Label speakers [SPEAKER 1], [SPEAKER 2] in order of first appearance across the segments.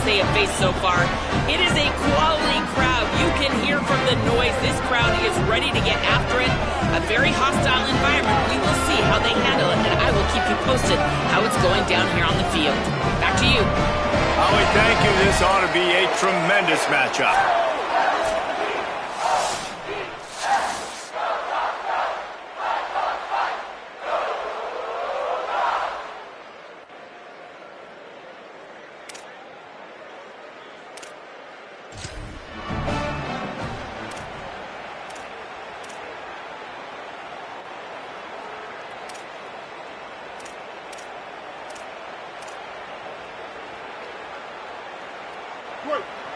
[SPEAKER 1] they have faced so far. It is a quality crowd. You can hear from the noise. This crowd is ready to get after it. A very hostile environment. We will see how they handle it, and I will keep you posted how it's going down here on the field. Back to you.
[SPEAKER 2] Howie, thank you. This ought to be a tremendous matchup.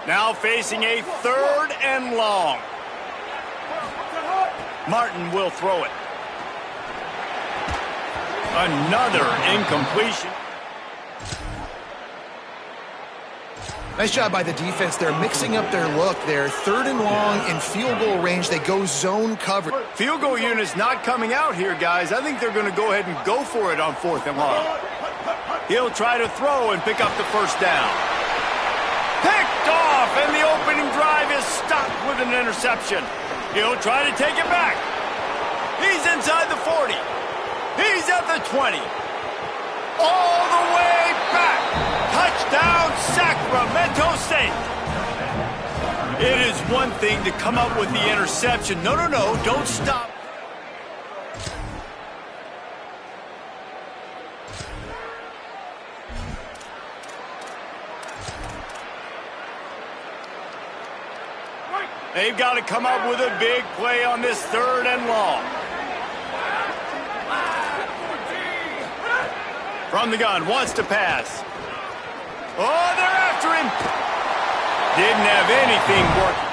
[SPEAKER 2] Now facing a 3rd and long. Martin will throw it. Another incompletion.
[SPEAKER 3] Nice job by the defense. They're mixing up their look. They're 3rd and long in field goal range. They go zone cover.
[SPEAKER 2] Field goal unit's not coming out here, guys. I think they're going to go ahead and go for it on 4th and long. He'll try to throw and pick up the first down. Picked off, and the opening drive is stopped with an interception. He'll try to take it back. He's inside the 40. He's at the 20. All the way back. Touchdown, Sacramento State. It is one thing to come up with the interception. No, don't stop. They've got to come up with a big play on this 3rd and long. From the gun, wants to pass. Oh, they're after him. Didn't have anything working.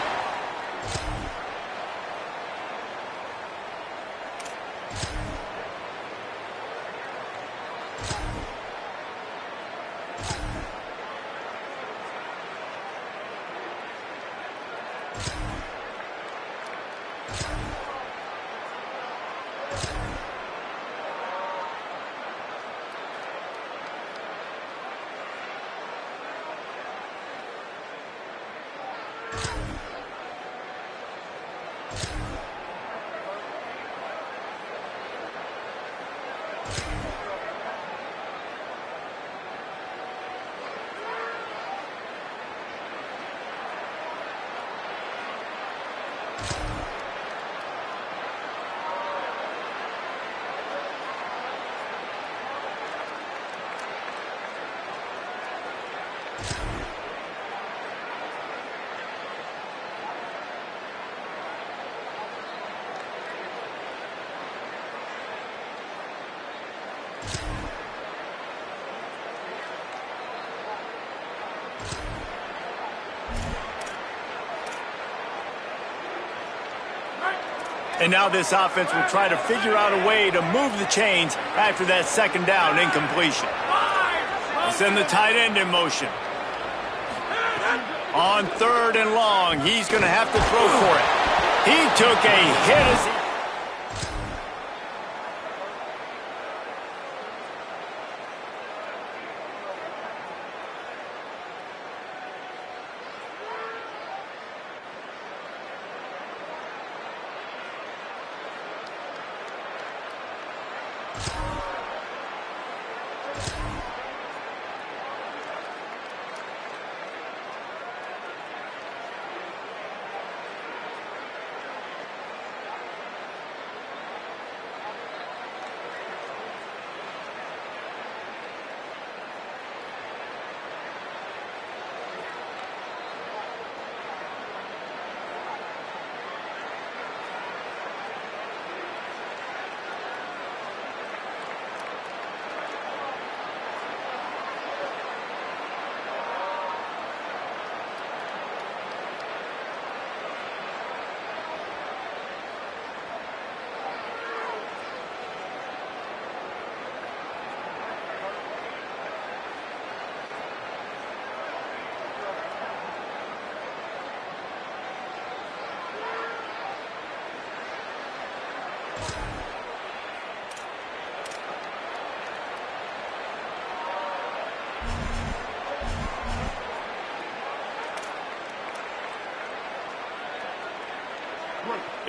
[SPEAKER 2] And now this offense will try to figure out a way to move the chains after that 2nd down incompletion. They'll send the tight end in motion. On 3rd and long, he's going to have to throw for it. He took a hit as he...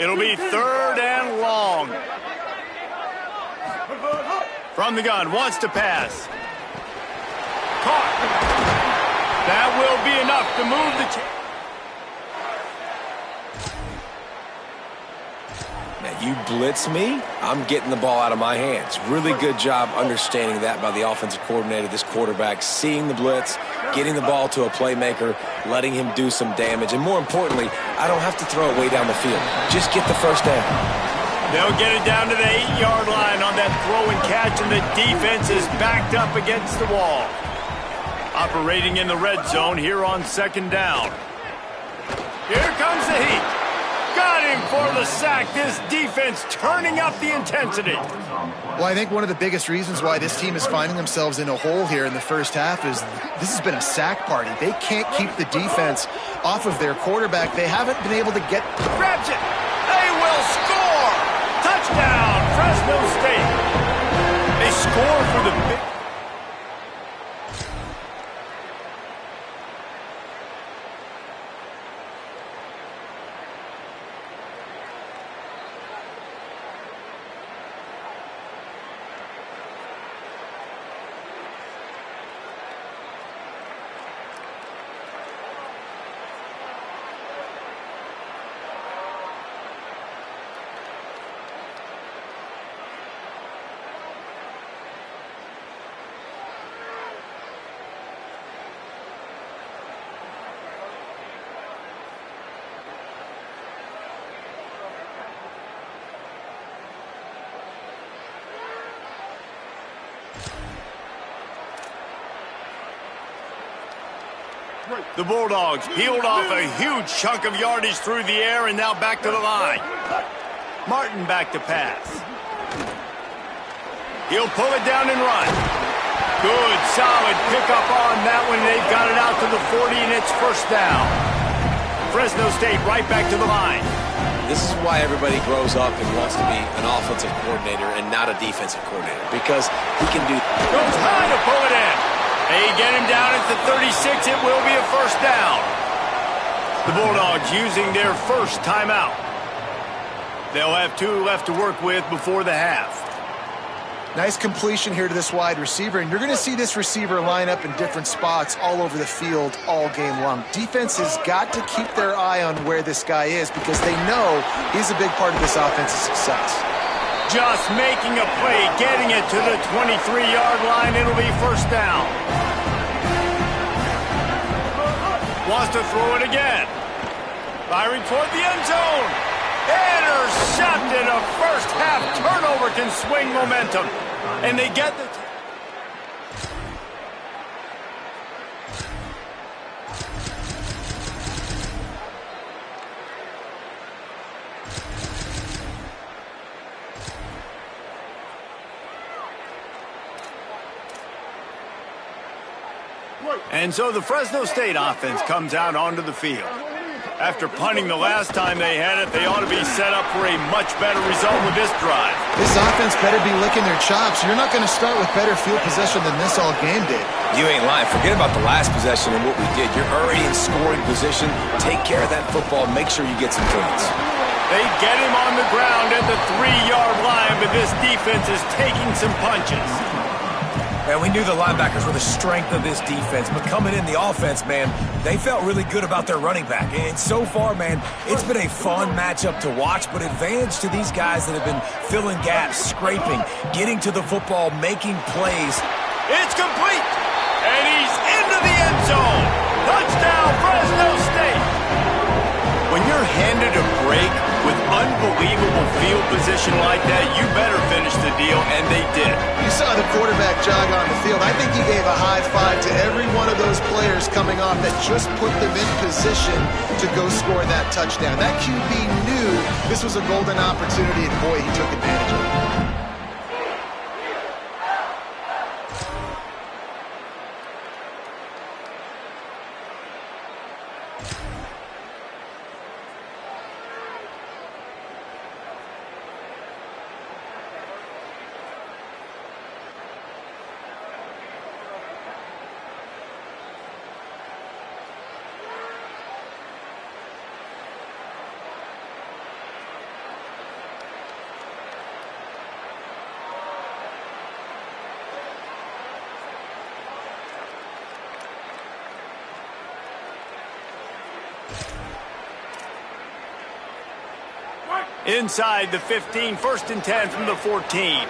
[SPEAKER 2] It'll be 3rd and long. From the gun, wants to pass. Caught. That will be enough to move the chain.
[SPEAKER 4] Now, you blitz me, I'm getting the ball out of my hands. Really good job understanding that by the offensive coordinator, this quarterback, seeing the blitz, getting the ball to a playmaker, letting him do some damage. And more importantly, I don't have to throw it way down the field. Just get the first down.
[SPEAKER 2] They'll get it down to the 8-yard line on that throw and catch, and the defense is backed up against the wall. Operating in the red zone here on 2nd down. Here comes the heat. Got him for the sack. This defense turning up the intensity.
[SPEAKER 3] Well, I think one of the biggest reasons why this team is finding themselves in a hole here in the first half is this has been a sack party. They can't keep the defense off of their quarterback. They haven't been able to get...
[SPEAKER 2] Grabs it. They will score. Touchdown, Fresno State. They score for the big... The Bulldogs peeled off a huge chunk of yardage through the air and now back to the line. Martin back to pass. He'll pull it down and run. Good, solid pickup on that one. They've got it out to the 40, and it's 1st down. Fresno State right back to the line.
[SPEAKER 4] This is why everybody grows up and wants to be an offensive coordinator and not a defensive coordinator, because he can do...
[SPEAKER 2] Goes high to pull it in. They get him down at the 36. It will be a 1st down. The Bulldogs using their first timeout. They'll have 2 left to work with before the half.
[SPEAKER 3] Nice completion here to this wide receiver, and you're going to see this receiver line up in different spots all over the field all game long. Defense has got to keep their eye on where this guy is because they know he's a big part of this offense's success.
[SPEAKER 2] Just making a play, getting it to the 23-yard line. It'll be 1st down. Wants to throw it again. Firing toward the end zone. Intercepted. A first-half turnover can swing momentum. And they get the... And so the Fresno State offense comes out onto the field. After punting the last time they had it, they ought to be set up for a much better result with this drive.
[SPEAKER 3] This offense better be licking their chops. You're not going to start with better field possession than this all game did.
[SPEAKER 4] You ain't lying. Forget about the last possession and what we did. You're already in scoring position. Take care of that football. Make sure you get some points.
[SPEAKER 2] They get him on the ground at the 3-yard line, but this defense is taking some punches.
[SPEAKER 4] Man, we knew the linebackers were the strength of this defense, but coming in the offense, man, they felt really good about their running back. And so far, man, it's been a fun matchup to watch, but advantage to these guys that have been filling gaps, scraping, getting to the football, making plays.
[SPEAKER 2] It's complete, and he's into the end zone. Touchdown, Fresno State. When you're handed a break with unbelievable field position like that, you better finish the deal, and they did.
[SPEAKER 3] You saw the quarterback jog on the field. I think he gave a high five to every one of those players coming off that just put them in position to go score that touchdown. That QB knew this was a golden opportunity, and boy, he took advantage of it.
[SPEAKER 2] Inside the 15, 1st and 10 from the 14.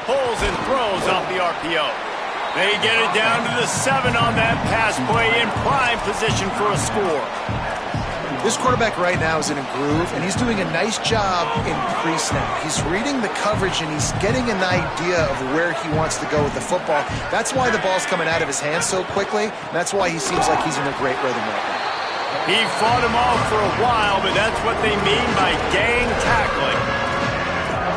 [SPEAKER 2] Pulls and throws off the RPO. They get it down to the 7 on that pass play, in prime position for a score.
[SPEAKER 3] This quarterback right now is in a groove, and he's doing a nice job in pre-snap. He's reading the coverage, and he's getting an idea of where he wants to go with the football. That's why the ball's coming out of his hands so quickly. That's why he seems like he's in a great rhythm right now.
[SPEAKER 2] He fought him off for a while, but that's what they mean by gang tackling.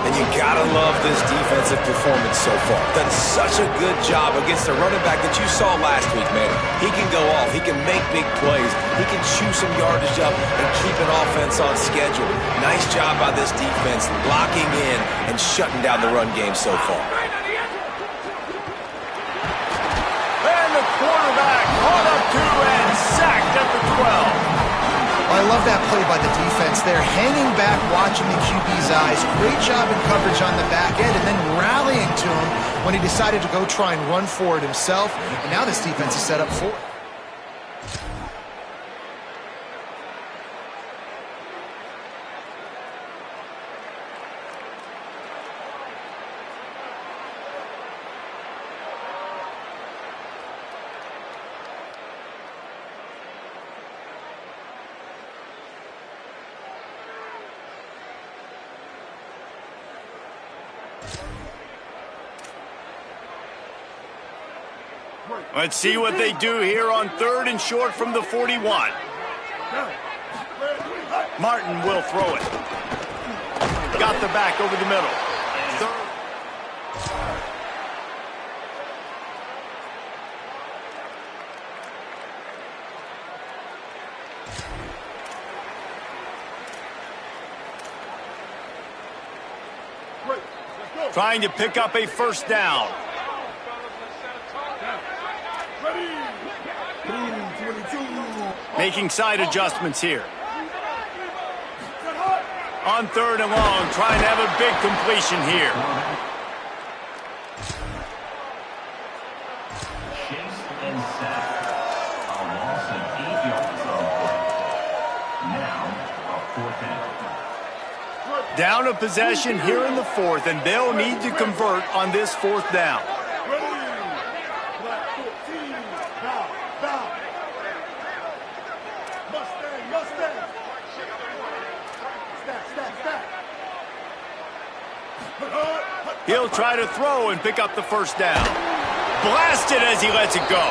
[SPEAKER 4] And you gotta love this defensive performance so far. Done such a good job against the running back that you saw last week, man. He can go off. He can make big plays. He can chew some yardage up and keep an offense on schedule. Nice job by this defense locking in and shutting down the run game so far.
[SPEAKER 2] And the quarterback caught up to and sacked at the 12.
[SPEAKER 3] I love that play by the defense there, hanging back, watching the QB's eyes. Great job in coverage on the back end, and then rallying to him when he decided to go try and run for it himself. And now this defense is set up for it.
[SPEAKER 2] Let's see what they do here on 3rd and short from the 41. Martin will throw it. Got the back over the middle. Trying to pick up a 1st down. Making side adjustments here. On 3rd and long, trying to have a big completion here.
[SPEAKER 5] Chase and sack. A loss of 8 yards on play. Now, a 4th down.
[SPEAKER 2] Down a possession here in the 4th, and they'll need to convert on this 4th down. He'll try to throw and pick up the 1st down. Blasted as he lets it go.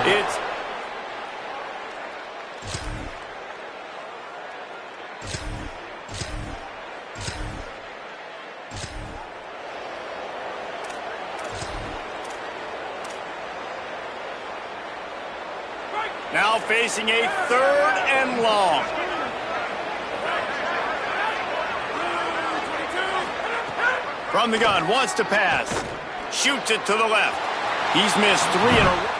[SPEAKER 2] It's now facing a 3rd and long. From the gun, wants to pass. Shoots it to the left. He's missed 3 in a row.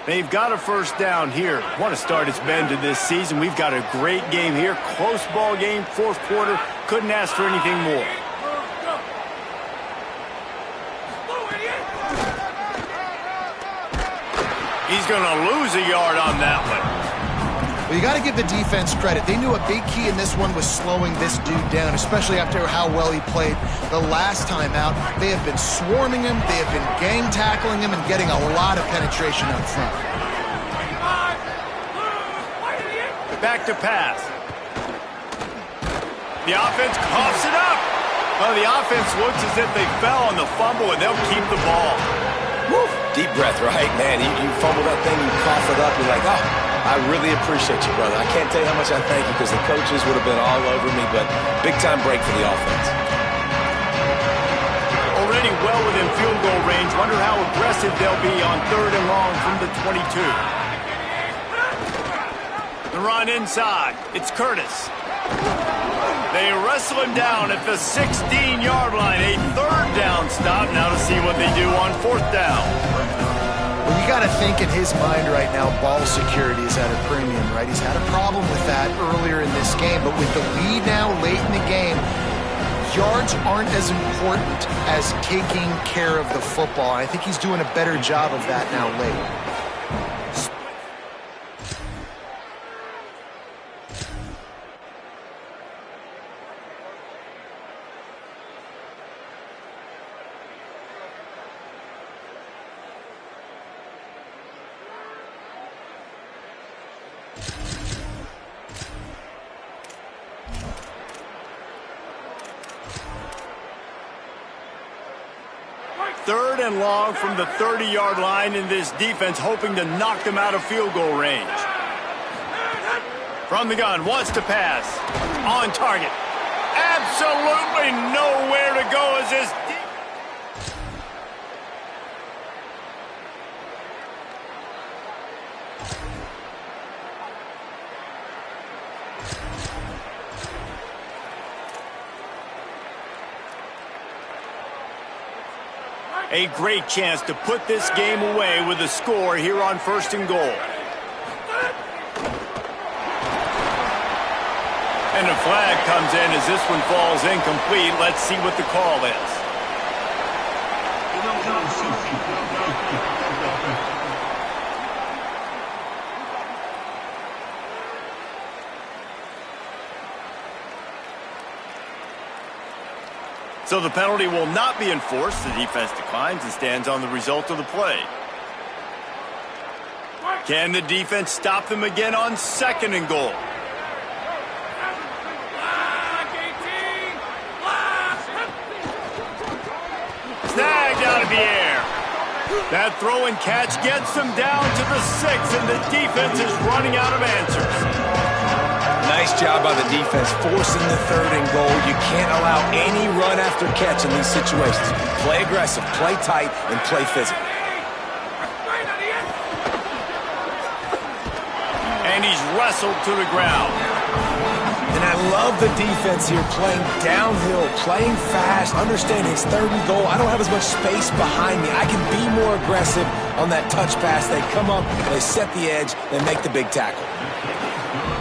[SPEAKER 2] They've got a 1st down here. Want to start its bend to this season. We've got a great game here. Close ball game, 4th quarter. Couldn't ask for anything more. He's going to lose a yard on that one.
[SPEAKER 3] Well, you got to give the defense credit. They knew a big key in this one was slowing this dude down, especially after how well he played the last time out. They have been swarming him. They have been gang tackling him and getting a lot of penetration up front.
[SPEAKER 2] Back to pass. The offense coughs it up. Well, the offense looks as if they fell on the fumble, and they'll keep the ball.
[SPEAKER 4] Woo! Deep breath, right? Man, you fumble that thing, you cough it up, you're like, oh, I really appreciate you, brother. I can't tell you how much I thank you because the coaches would have been all over me, but big-time break for the offense.
[SPEAKER 2] Already well within field goal range. Wonder how aggressive they'll be on 3rd and long from the 22. The run inside. It's Curtis. They wrestle him down at the 16-yard line. A 3rd down stop. Now to see what they do on 4th down.
[SPEAKER 3] Well, you got to think in his mind right now, ball security is at a premium, right? He's had a problem with that earlier in this game, but with the lead now late in the game, yards aren't as important as taking care of the football. I think he's doing a better job of that now late.
[SPEAKER 2] Third and long from the 30-yard line, in this defense hoping to knock them out of field goal range. From the gun, wants to pass. On target. Absolutely nowhere to go as this a great chance to put this game away with a score here on 1st and goal. And a flag comes in as this one falls incomplete. Let's see what the call is. So the penalty will not be enforced. The defense declines and stands on the result of the play. Can the defense stop them again on 2nd and goal? Snagged out of the air. That throw and catch gets them down to the 6, and the defense is running out of answers.
[SPEAKER 4] Nice job by the defense forcing the 3rd and goal. You can't allow any run after catch in these situations. Play aggressive, play tight, and play physical.
[SPEAKER 2] And he's wrestled to the ground.
[SPEAKER 4] And I love the defense here, playing downhill, playing fast, understanding it's 3rd and goal. I don't have as much space behind me. I can be more aggressive on that touch pass. They come up, they set the edge, they make the big tackle.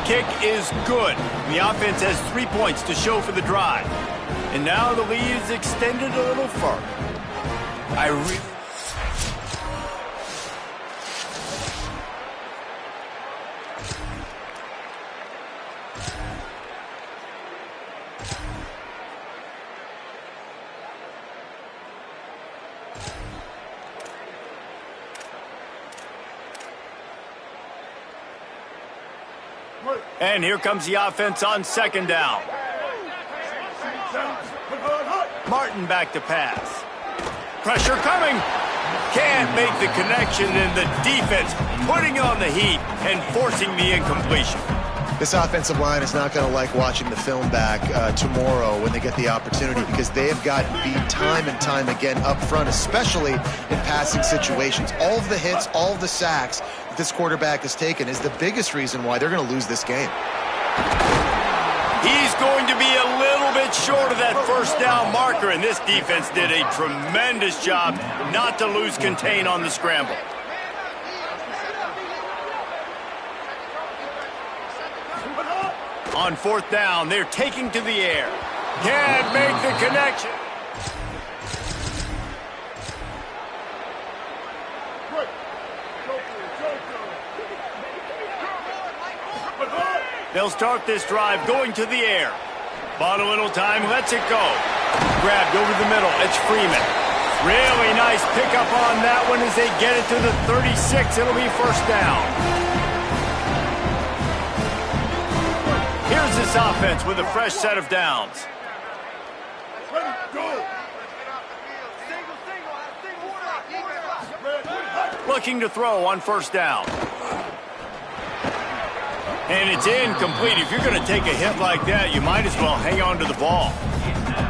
[SPEAKER 2] Kick is good. The offense has 3 points to show for the drive. And now the lead is extended a little further. And here comes the offense on 2nd down. Martin back to pass. Pressure coming. Can't make the connection, and the defense putting on the heat and forcing the incompletion.
[SPEAKER 3] This offensive line is not going to like watching the film back tomorrow when they get the opportunity, because they have gotten beat time and time again up front, especially in passing situations. All of the hits, all of the sacks that this quarterback has taken is the biggest reason why they're going to lose this game.
[SPEAKER 2] He's going to be a little bit short of that 1st down marker, and this defense did a tremendous job not to lose contain on the scramble. On 4th down, they're taking to the air. Can't make the connection. They'll start this drive going to the air. Bought a little time, lets it go. Grabbed over the middle, it's Freeman. Really nice pickup on that one as they get it to the 36. It'll be 1st down. Here's this offense with a fresh set of downs. looking to throw on first down. And it's incomplete. If you're going to take a hit like that, you might as well hang on to the ball.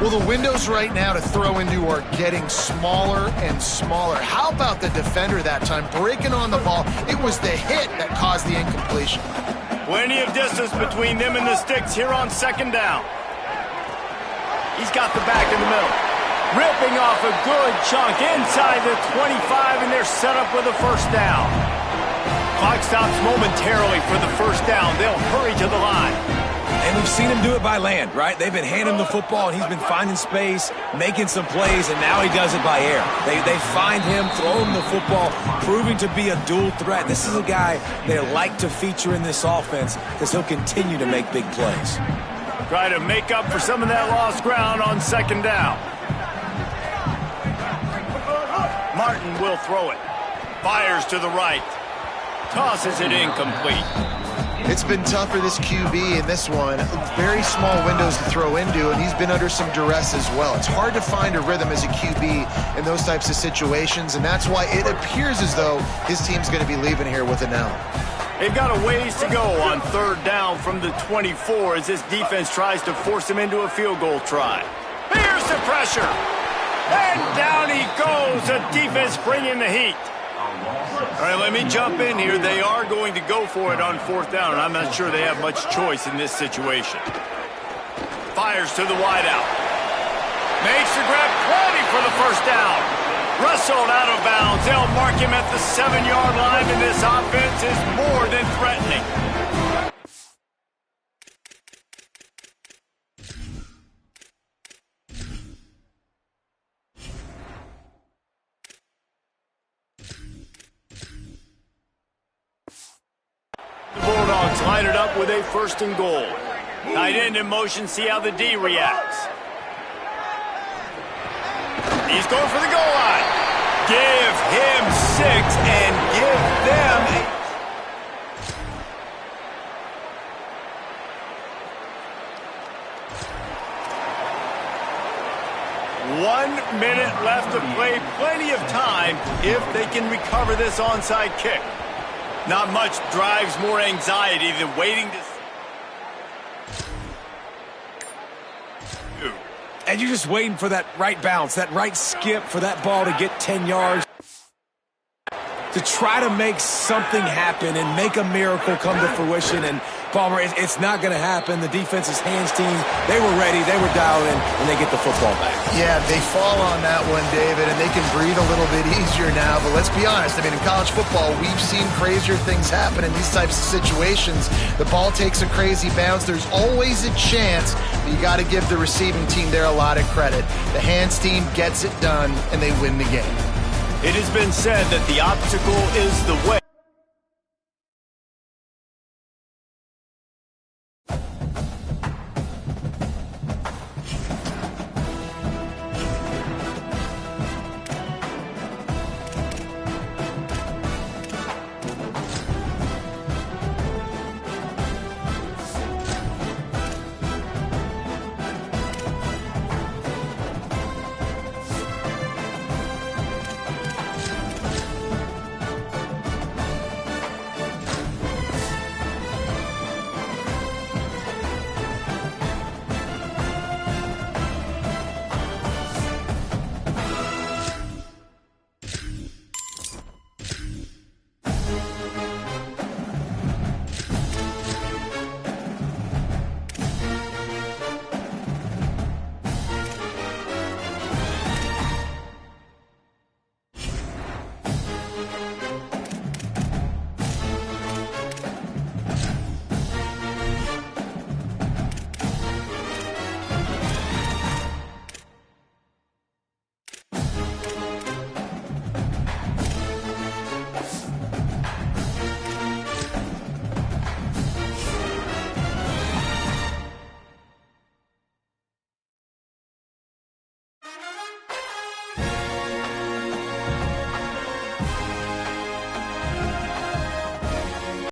[SPEAKER 3] Well, the windows right now to throw into are getting smaller and smaller. How about the defender that time breaking on the ball? It was the hit that caused the incompletion.
[SPEAKER 2] Plenty of distance between them and the sticks here on second down. He's got the back in the middle. Ripping off a good chunk inside the 25, and they're set up with a first down. Clock stops momentarily for the first down. They'll hurry to the line.
[SPEAKER 4] And we've seen him do it by land, right? They've been handing him the football, and he's been finding space, making some plays, and now he does it by air. They find him, throw him the football, proving to be a dual threat. This is a guy they like to feature in this offense because he'll continue to make big plays.
[SPEAKER 2] Try to make up for some of that lost ground on second down. Martin will throw it. Fires to the right. Tosses it incomplete.
[SPEAKER 3] It's been tough for this QB in this one. Very small windows to throw into, and he's been under some duress as well. It's hard to find a rhythm as a QB in those types of situations, and that's why it appears as though his team's going to be leaving here with an L.
[SPEAKER 2] They've got a ways to go on third down from the 24 as this defense tries to force him into a field goal try. Here's the pressure. And down he goes. The defense bringing the heat. All right, let me jump in here. They are going to go for it on fourth down, and I'm not sure they have much choice in this situation. Fires to the wideout. Makes the grab, plenty for the first down. Wrestled out of bounds. They'll mark him at the 7-yard line, and this offense is more than threatening. The Bulldogs line it up with a first and goal. Tight end in motion, see how the D reacts. He's going for the goal line. Give him 6 and give them 1 minute left to play. Plenty of time if they can recover this onside kick. Not much drives more anxiety than waiting to...
[SPEAKER 4] And you're just waiting for that right bounce, that right skip for that ball to get 10 yards. To try to make something happen and make a miracle come to fruition. And Palmer, it's not going to happen. The defense's hands team, they were ready, they were dialed in, and they get the football back.
[SPEAKER 3] Yeah, they fall on that one, David, and they can breathe a little bit easier now. But let's be honest, I mean, in college football, we've seen crazier things happen in these types of situations. The ball takes a crazy bounce. There's always a chance, but you got to give the receiving team there a lot of credit. The hands team gets it done, and they win the game.
[SPEAKER 2] It has been said that the obstacle is the way.